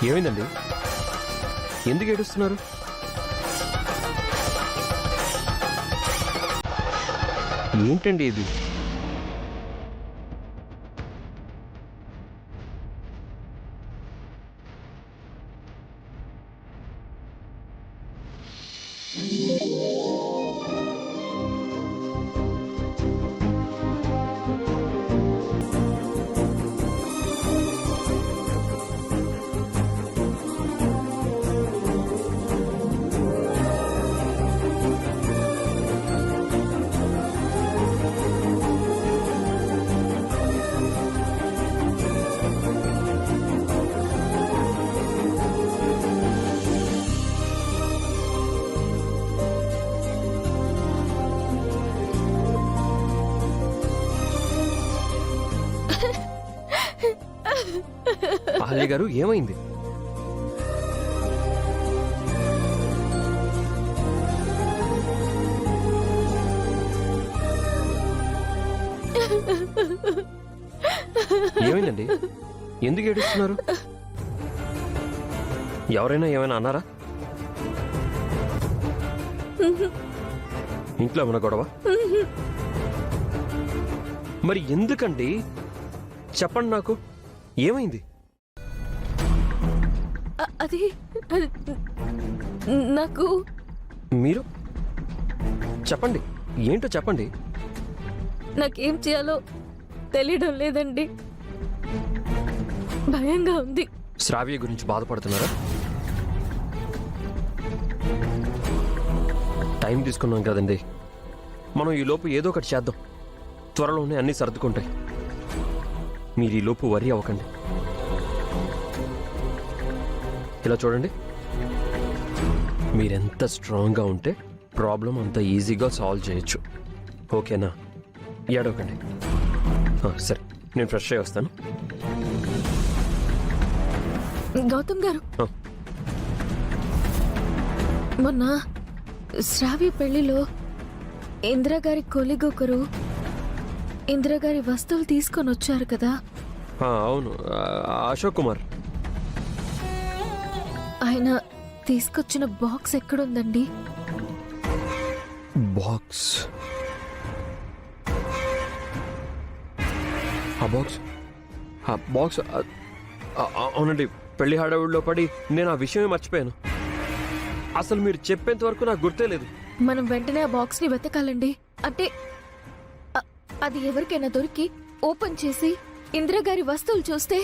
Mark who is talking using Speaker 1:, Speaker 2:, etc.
Speaker 1: ఏమైందండి? ఎందుకు ఏడుస్తున్నారు? ఏంటండి ఇది? అహల్య గారు, ఏమైంది? ఏమైందండి? ఎందుకు ఏడుస్తున్నారు? ఎవరైనా ఏమైనా అన్నారా? ఇంట్లో ఏమైనా గొడవ? మరి ఎందుకండి? చెప్పండి నాకు, ఏమైంది?
Speaker 2: అది నాకు
Speaker 1: మీరు చెప్పండి, ఏంటో చెప్పండి.
Speaker 2: నాకేం చేయాలో తెలియడం లేదండి. భయంగా ఉంది.
Speaker 1: శ్రావ్య గురించి బాధపడుతున్నారా? టైం తీసుకున్నాం కదండి, మనం ఈ లోపు ఏదో ఒకటి చేద్దాం. త్వరలోనే అన్నీ సర్దుకుంటాయి. మీరు ఈ లోపు వరి అవ్వకండి. ఇలా చూడండి, మీరెంత స్ట్రాంగ్గా ఉంటే ప్రాబ్లం అంత ఈజీగా సాల్వ్ చేయొచ్చు. ఓకేనా? ఏడవకండి. సరే, నేను ఫ్రెష్ అయ్యి వస్తాను.
Speaker 2: గౌతమ్ గారు, మొన్న శ్రావ్య పెళ్లిలో ఇందిరాగారి కొలిగ్ ఒకరు ఇందిరాగారి వస్తువులు తీసుకొని వచ్చారు కదా?
Speaker 1: అవును, అశోక్ కుమార్.
Speaker 2: ఆయన తీసుకొచ్చిన బాక్స్ ఎక్కడుందండి?
Speaker 1: బాక్స్? ఆ బాక్స్ అవునండి, పెళ్లి హడావుడిలో పడి నేను ఆ విషయమే మర్చిపోయాను. అసలు మీరు చెప్పేంత వరకు నాకు గుర్తే లేదు.
Speaker 2: మనం వెంటనే ఆ బాక్స్ ని వెతకాలండి. అంటే అది ఎవరికైనా దొరికి ఓపెన్ చేసి ఇందిరాగారి వస్తువులు చూస్తే